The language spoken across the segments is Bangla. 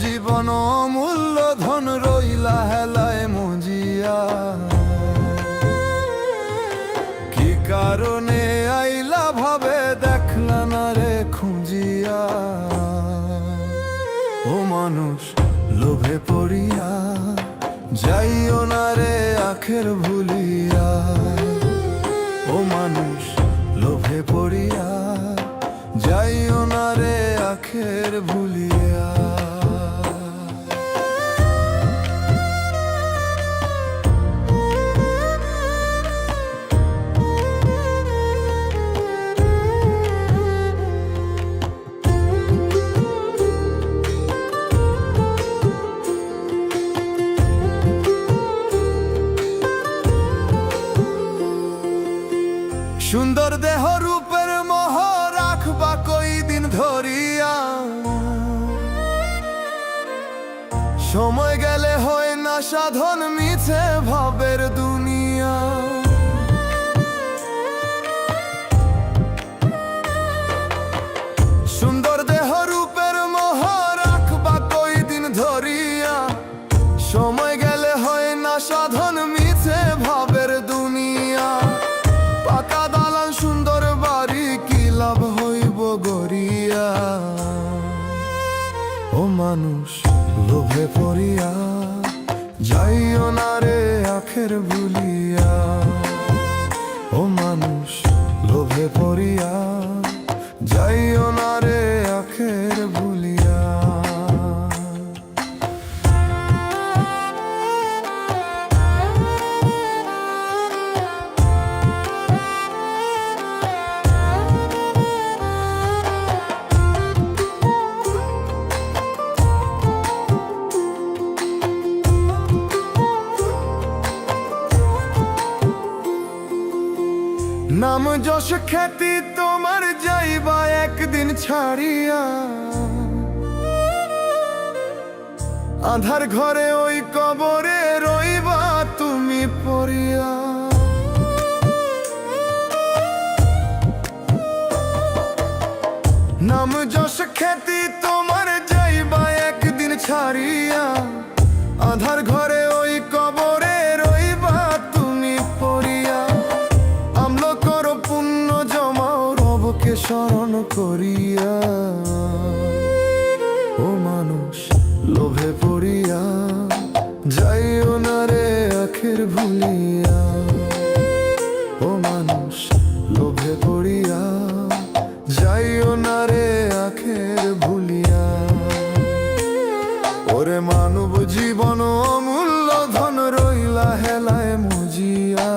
জীবন অমূল্য ধন রইলা হেলায় মজিয়া। কি কারণে আইলা ভাবে দেখলা না রে খুঁজিয়া। ও মানুষ লোভে পড়িয়া যাইও না রে আখের ভুলিয়া। ও মানুষ লোভে পড়িয়া যাইও না রে আখের ভুলিয়া। সুন্দর দেহ রূপের মোহ রাখবা কই দিন ধরিয়া। সময় গেলে হয় না সাধন মিছে ভাবের দুনিয়া। সুন্দর দেহ রূপের মোহ রাখবা কই দিন ধরিয়া। সময় গেলে হয় না সাধন মিছে ভাবের দুনিয়া। পাকা দালান সুন্দর বাড়ি কি লাভ হইব গড়িয়া। ও মানুষ লোভে পড়িয়া যাইও না রে আখের ভুলিয়া। ও মানুষ লোভে পড়িয়া যাইও না রে আখের ভুলিয়া। নাম যশ খ্যাতি তোমার যাইবা একদিন ছাড়িয়া। আধার ঘরে ওই কবরে রইবা তুমি পড়িয়া। নাম যশ খ্যাতি তোমার যাইবা একদিন ছাড়িয়া। আধার ঘরে ওই কবরে রইবা তুমি পড়িয়া। আমলো করো পুণ্য জমাও রবকে স্মরণ করিয়া। ও মানুষ লোভে পড়িয়া যাইও না রে আখের ভুলিয়া। ও মানুষ লোভে পড়িয়া যাইও না রে আখের ভুলিয়া। ওরে মানব জীবন অমূল্য ধন রইলা হেলায় মজিয়া।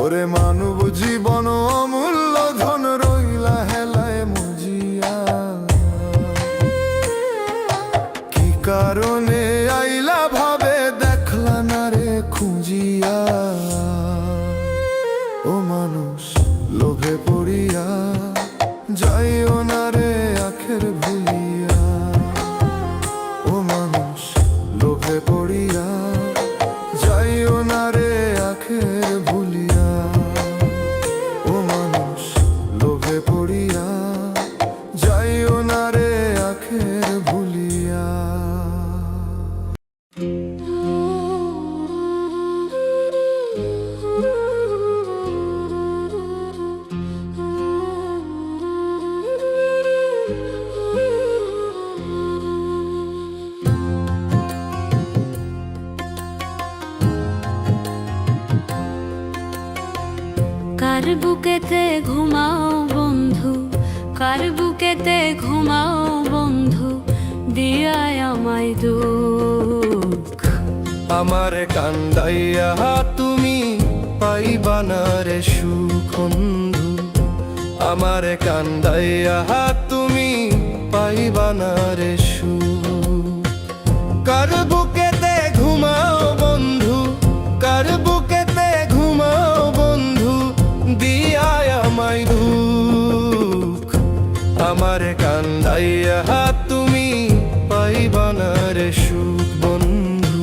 ওরে মানব জীবন অমূল্য ধন রইলা হেলায় মজিয়া। কি কারণে আইলা ভাবে দেখলা না রে খুঁজিয়া। ও মানুষ লোভে পড়িয়া যাইও না রে আখের ভুলিয়া। ও মানুষ লোভে পড়িয়া যাইও না রে আখের ভুলিয়া। ও মানুষ লোভে পড়িয়া যাইও না রে আখের ভুলিয়া। কার বুকেতে ঘুমাও বন্ধু, কার বুকেতে ঘুমাও বন্ধু, দিয়ায় আমায় দুঃখ। আমার কান্দাইয়া তুমি পাইবা না রে সুখ বন্ধু। আমার কান্দাইয়া তুমি পাইবা না রে সুখ। কার বুকেতে ঘুমাও বন্ধু, কার বুকেতে ঘুমাও বন্ধু, দিয়ায় আমায় দুঃখ। আমার কান্দাইয়া তুমি পাইবা না রে সুখ বন্ধু।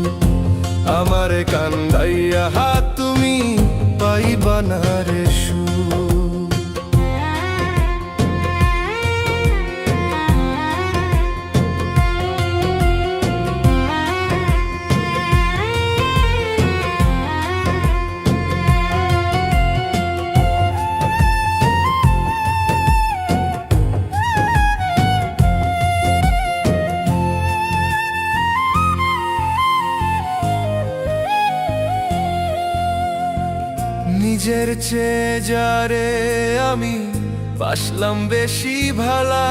আমার কান্দাইয়া তুমি পাইবা না রে সুখ। নিজের চেয়ে যারে আমি বাসলাম বেশি ভালা,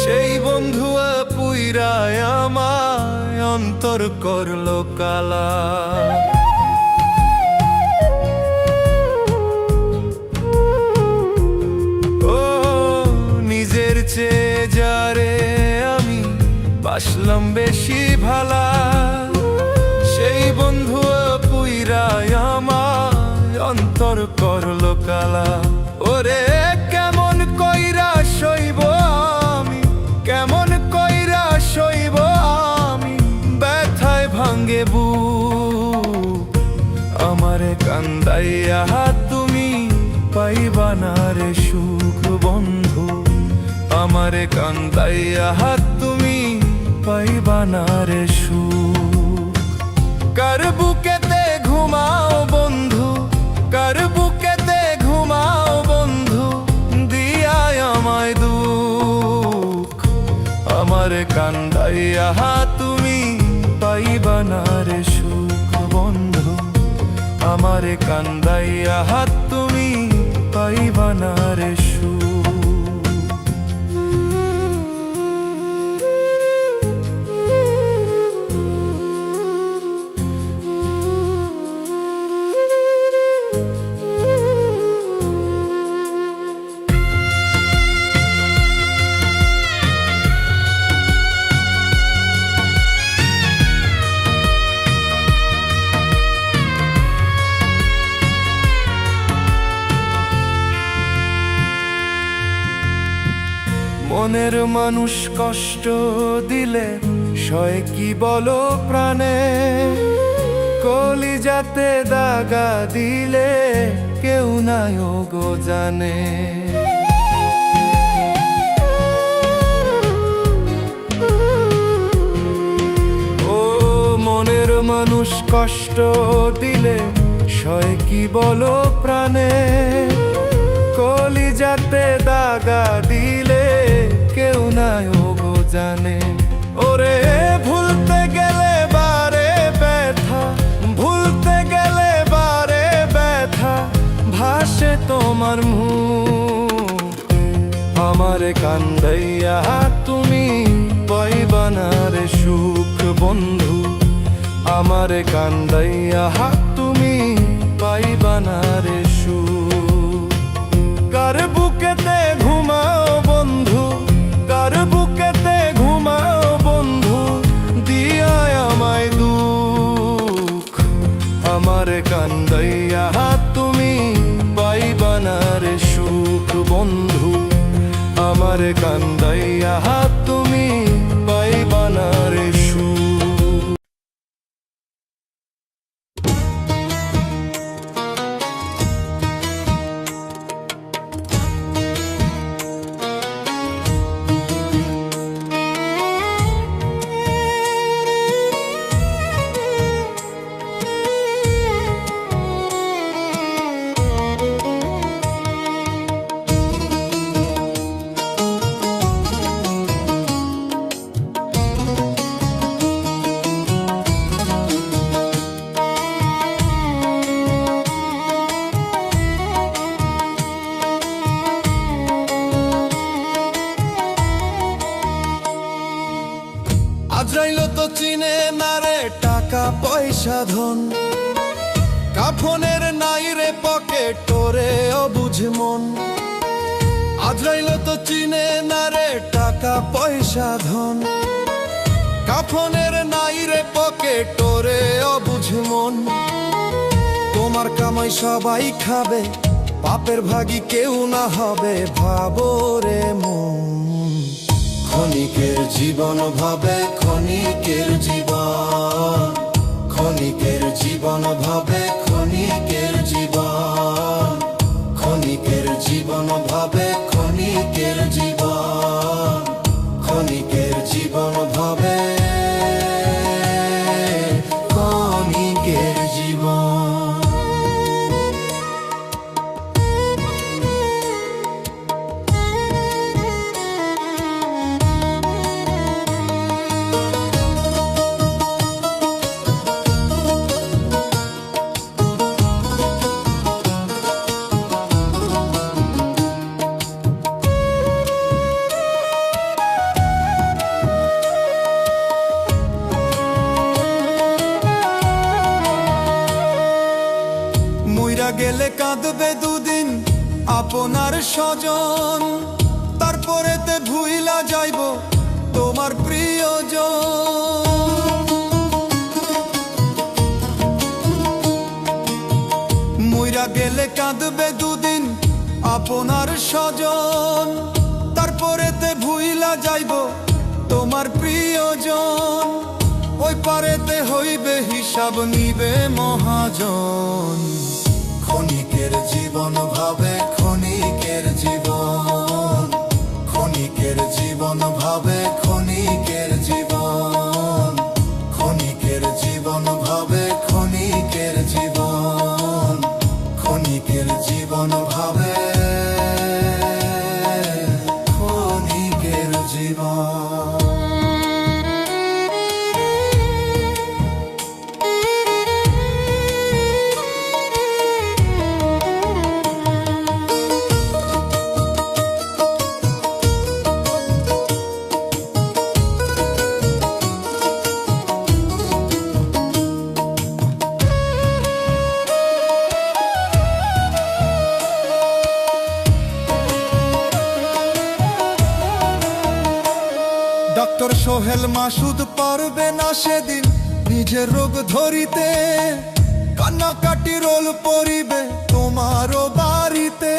সেই বন্ধু পুইরায় আমায় অন্তর করলো কালা। ও নিজের চেয়ে যারে আমি বাসলাম বেশি ভালা, সেই বন্ধু পুইরায় আমায় অন্তর করলো কালা। ওরে কেমন কইরা সইব আমি, কেমন কইরা সইব আমি, ব্যথায় ভাঙ্গে বুক আমারে কান্দাইয়া তুমি পাইবা না রে সুখ বন্ধু, আমারে কান্দাইয়া তুমি পাইবা না রে সুখ। কার বুকেতে ঘুমাও বন্ধু, কার বুকেতে ঘুমাও বন্ধু, দিয়ায় আমায় দুঃখ আমারে কান্দাইয়া তুমি পাইবা না রে সুখ বন্ধু, আমারে কান্দাইয়া তুমি পাইবা না রে সুখ। মনের মানুষ কষ্ট দিলে সয় কি বলো প্রাণে, কলিজাতে দাগা দিলে কেউ নাই গো জানে। ও মনের মানুষ কষ্ট দিলে সয় কি বলো প্রাণে, কলিজাতে দাগা দিলে কেউ নাই গো জানে। ওরে ভুলতে গেলে বারে ব্যথা, ভুলতে গেলে বারে ব্যথা, ভাসে তোমার মুখ আমারে কান্দাইয়া তুমি পাইবা না রে সুখ বন্ধু, আমারে কান্দাইয়া তুমি পাইবা না রে সুখ। কার বুকেতে ঘুমাও বন্ধু, কার বুকেতে ঘুমাও বন্ধু, দিয়ায় আমায় দুঃখ আমারে কান্দাইয়া তুমি পাইবা না রে সুখ বন্ধু, আমারে কান্দাইয়া তুমি পাইবা না রে সুখ। আজরাইল তো চিনে না রে টাকা পয়সা ধন, কাফনের নাই রে পকেট তোরে অবুঝ মন। আজরাইল তো চিনে না রে টাকা পয়সা ধন, কাফনের নাই রে পকেট তোরে অবুঝ মন। তোমার কামাই সবাই খাবে, পাপের ভাগী কেউ না হবে, ভাবো রে মন। ক্ষণিকের জীবন ভাবে ক্ষণিকের জীবন, ক্ষণিকের জীবন ভাবে ক্ষণিকের জীবন, ক্ষণিকের জীবন ভাবে ক্ষণিকের জীবন, ক্ষণিকের জীবন ভাবে ক্ষণিকের জীবন। গেলে কাঁদবে দুদিন আপনার স্বজন, তারপরেতে ভুইলা যাইব তোমার প্রিয়জন। মইরা গেলে কাঁদবে দুদিন আপনার স্বজন, তারপরেতে ভুইলা যাইব তোমার প্রিয়জন। ওই পারেতে হইবে হিসাব নিবে মহাজন। ক্ষণিকের জীবন ভাবে ক্ষণিকের জীবন, ক্ষণিকের জীবন ভাবে ক্ষণিকের জীবন, ক্ষণিকের জীবন ভাবে ক্ষণিকের জীবন, ক্ষণিকের জীবন ভাবে ক্ষণিকের জীবন। ডক্টর সোহেল মাসুদ পারবে না সেদিন নিজের রোগ ধরিতে, কান্নাকাটি রোল পড়িবে তোমারও বাড়িতে।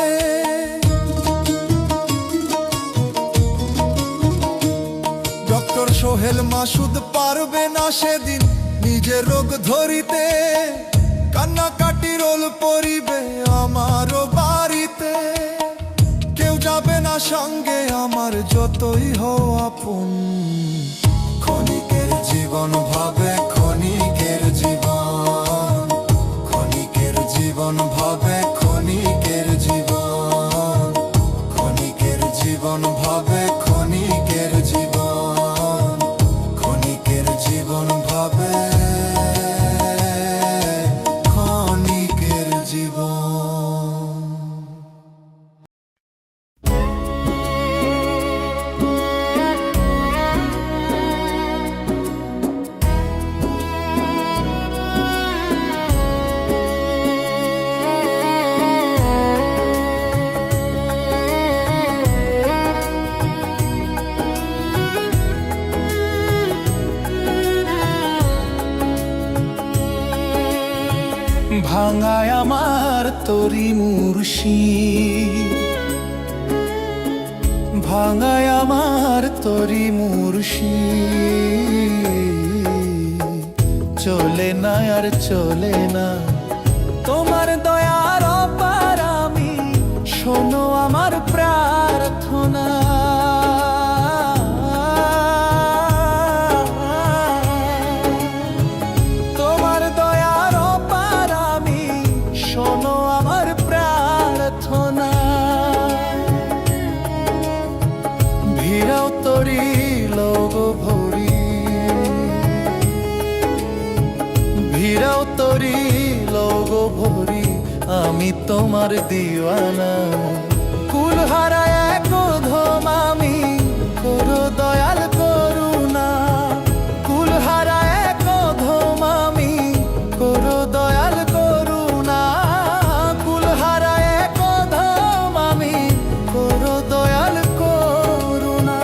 ডক্টর সোহেল মাসুদ পারবে না সেদিন নিজের রোগ ধরিতে, কান্নাকাটি রোল পড়িবে আমারও বাড়িতে। কেউ যাবে না সঙ্গে আমার যতই হও আপন। ক্ষণিকের জীবন ভাবে ক্ষণিকের জীবন, ক্ষণিকের জীবন ভাবে ক্ষণিকের জীবন, ক্ষণিকের জীবন ভাবে ক্ষণিকের জীবন, ক্ষণিকের জীবন ভাবে ক্ষণিকের জীবন। ভাঙায় আমার তরি মুর্শিদ, ভাঙায় আমার তরি মুর্শিদ। চলে না আর চলে না তোমার দয়ার অপার আমি, শোনো আমার প্রার্থনা। ভিড়াও তরি লোগ ভরি, ভিড়াও তরি লোগ ভরি, আমি তোমার দিওয়ানা। কুল হারায় এক ধম আমি, করো দয়াল করুণা। কুল হারায় এক ধম আমি, করো দয়াল করুণা। কুল হারায় এক ধম আমি, করো দয়াল করুণা।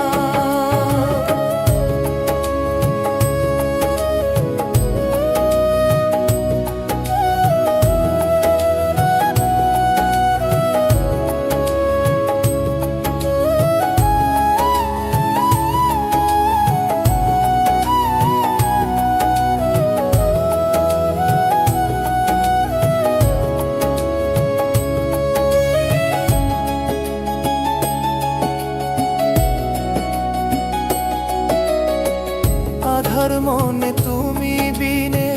আধার মনে তুমি বিনে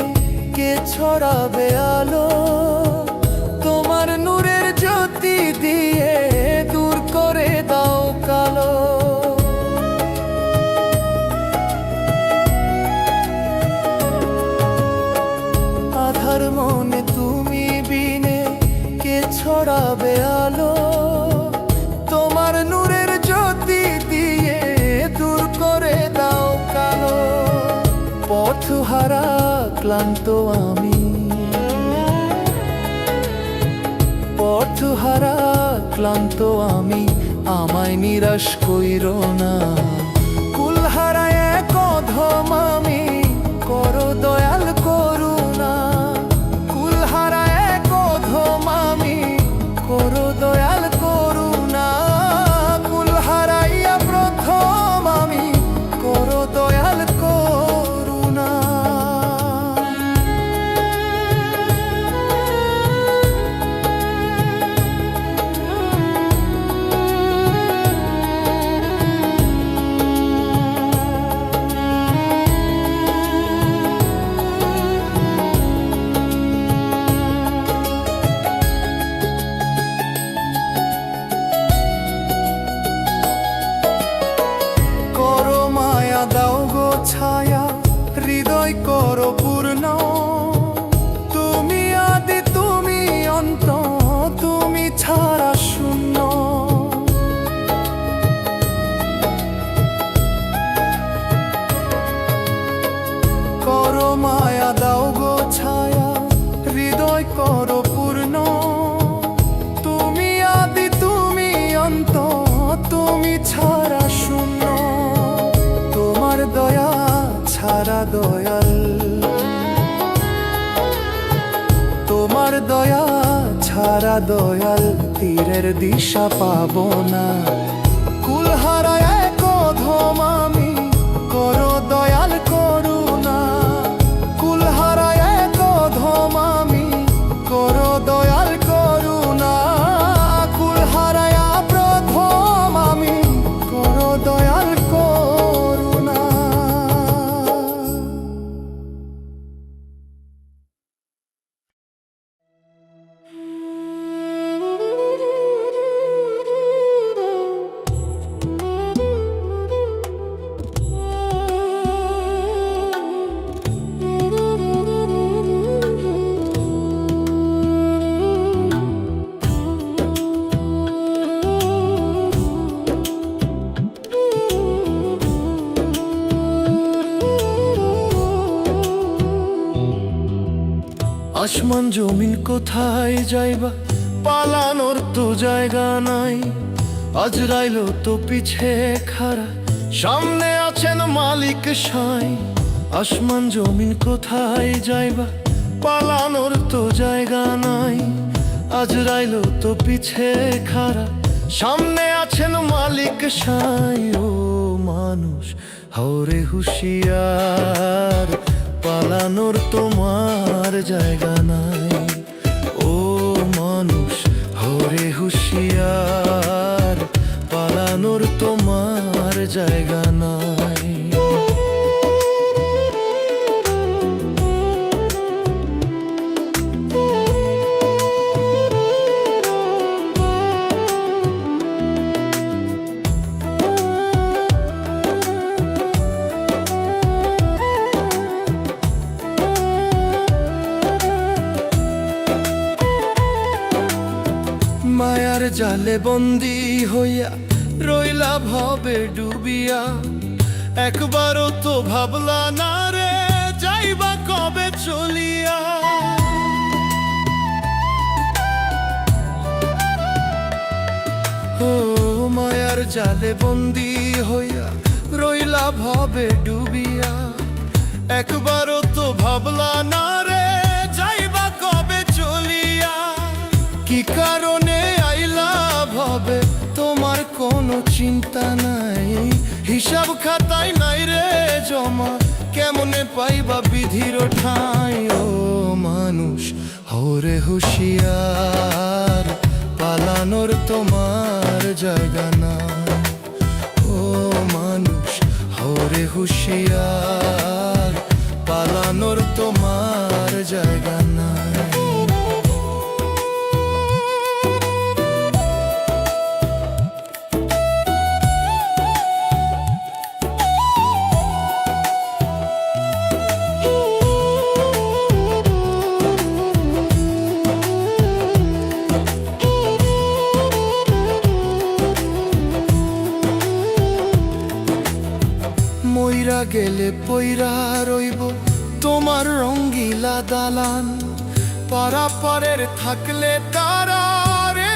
কে ছড়াবে আলো, তোমার নূরের জ্যোতি দিয়ে দূর করে দাও কালো। আধার মনে তুমি বিনে কে ছড়াবে আলো, তোমার নূরের জ্যোতি দিয়ে দূর করে দাও কালো। পথহারা ক্লান্ত আমি, হারা ক্লান্ত আমি, আমায় নিরাশ কইরো না। কুল হারায় এক অধম আমি, করো দয়াল করুণা। কুল হারায় এক অধম আমি, করো দয়াল করুণা। কুল হারাইয়া প্রথম আমি, করো দয়াল করুণা। করো মায়া দাও গো ছায়া, হৃদয় করো পূর্ণ। তুমি আদি তুমি অন্ত, তুমি ছাড়া শূন্য। করো মায়া দাও গো ছায়া, হৃদয় করো পূর্ণ। তুমি আদি তুমি অন্ত, তুমি ছাড়া শূন্য। তোমার দয়া ছাড়া দয়াল, তোমার দয়া ছাড়া দয়াল, তীরের দিশা পাবো না। কুল হারায় এক অধম আমি, করো দয়াল করুণা। কুল হারায় এক অধম আমি, করো দয়াল করুণা। কুল হারায়া প্রথম আমি, করো দয়াল করুণা। আসমান জমিন কোথায় যাইবা, পালানোর তো জায়গা নাই। আজরাইলো তো পিছে খাড়া, সামনে আছেন মালিক সাই। আসমান জমিন কোথায় যাইবা, পালানোর তো জায়গা নাই। আজরাইলো তো পিছে খাড়া, সামনে আছেন মালিক সাই। ও মানুষ হরে হুঁশিয়ার, পালানোর তোমার জায়গা নাই। ও মানুষ হরে হুঁশিয়ার, পালানোর তোমার জায়গা নাই। মায়ার জালে বন্দি হইয়া রইলা ভবে ডুবিয়া। একবারও তো ভাবলা না রে, যাইবা কবে চলিয়া। ও মায়ার জালে বন্দি হইয়া রইলা ভবে ডুবিয়া। একবারও তো ভাবলা না রে, যাইবা কবে চলিয়া। কি কারণে আইলা ভবে, তোমার কোনো চিন্তা নাই। হিসাব খাতায় নাই রে জমা, কেমনে পাইবা বিধির ঠাঁই। ও মানুষ হরে হুঁশিয়ার, পালানোর তোমার জায়গা নাই। ও মানুষ হরে হুঁশিয়ার, পালানোর তোমার জায়গা নাই। মইরা গেলে পইরা রইব তোমার রঙ্গিলা দালান। পারাপারের থাকলে তারা রে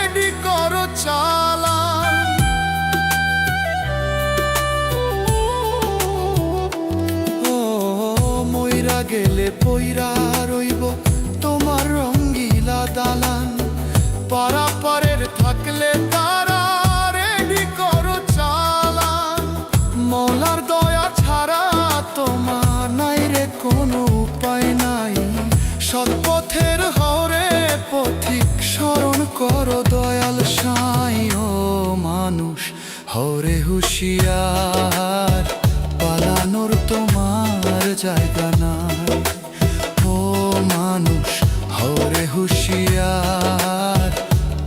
চালান। ও মইরা গেলে পইরা রইব তোমার রঙ্গিলা দালান। পারাপারের থাকলে তারা রেডি করো চালান। মৌলার দয়া ছাড়া তোমার নাই রে কোনো উপায় নাই। সৎপথের হরে পথিক স্মরণ করো দয়াল সাই। ও মানুষ হরে হুঁশিয়ার, পালানোর তোমার জায়গা নাই। ও মানুষ হরে হুঁশিয়ার,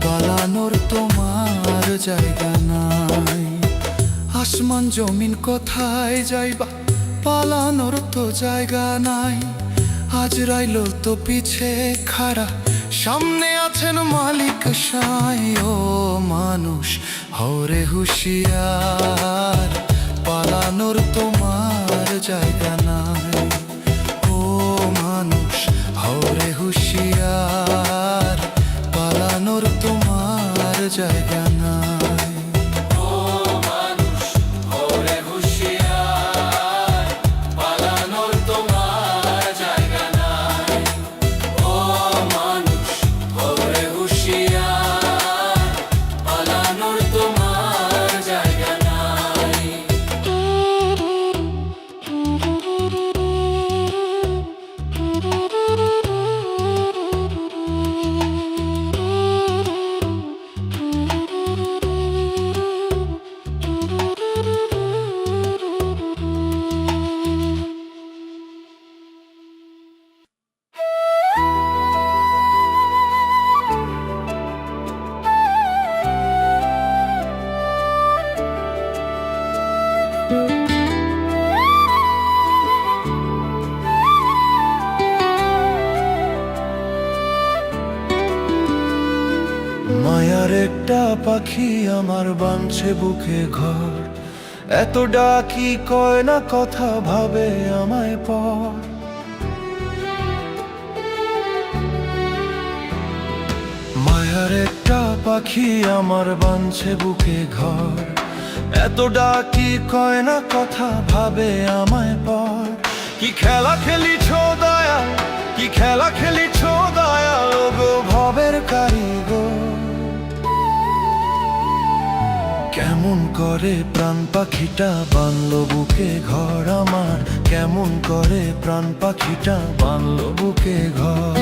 পালানোর তোমার জায়গা নাই। আসমান জমিন কোথায় যাইবা, পালানোর তো জায়গা নাই। আজরাইল তো পিছে খাড়া, সামনে আছেন মালিক সাই। ও মানুষ হরে হুঁশিয়ার, পালানোর তোমার জায়গা নাই। ও মানুষ হরে হুঁশিয়ার, পালানোর তোমার জায়গা নাই। মায়ার একটা পাখি আমার বানছে বুকে ঘর। এত ডাকি কয় না কথা, ভাবে আমায় পর। মায়ার একটা পাখি আমার বানছে বুকে ঘর। এত ডাকি কয় না কথা, ভাবে আমায় পর। কি খেলা খেলিছ দয়াল, কি খেলা খেলিছ দয়াল গো ভবের কারিগর। কেমন করে প্রাণ পাখিটা বানলো বুকে ঘর আমার, কেমন করে প্রাণ পাখিটা বানলো বুকে ঘর।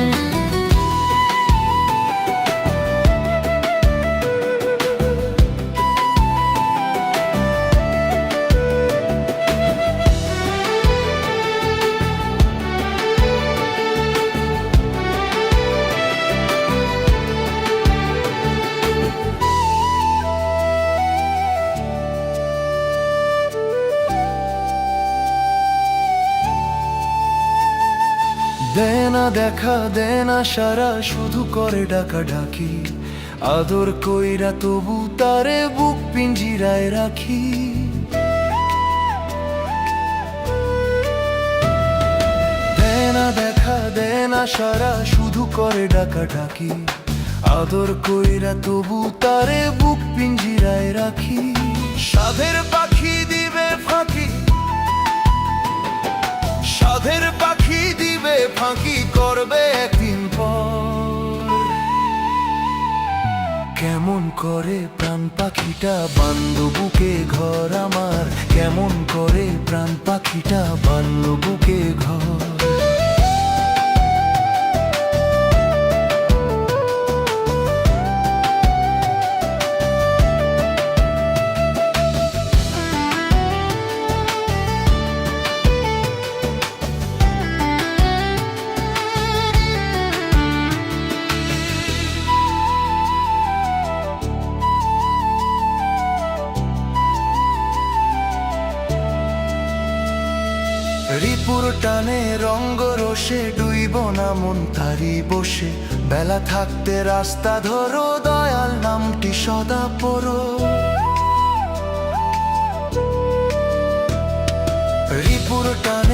দেনা দেখা দেনা সারা, শুধু করে ডাকা ডাকি। আদর কইরা তবু তারে বুক পিঞ্জিরায় রাখি। দেনা দেখা দেনা সারা, শুধু করে ডাকা ডাকি। আদর কইরা তবু তারে বুক পিঞ্জিরায় রাখি। সাধের পাখি দিবে ফাঁকি, সাধের পাখি দিবে ফাঁকি, করবে একদিন পর। কেমন করে প্রাণ পাখিটা বানলো বুকে ঘর আমার, কেমন করে প্রাণ পাখিটা বানলো বুকে ঘর। রিপুর টানে রঙ্গ রসে, ডুইব না মন তারি বসে। বেলা থাকতে রাস্তা ধরো, দয়াল নামটি সদা পড়ো। রিপুর টানে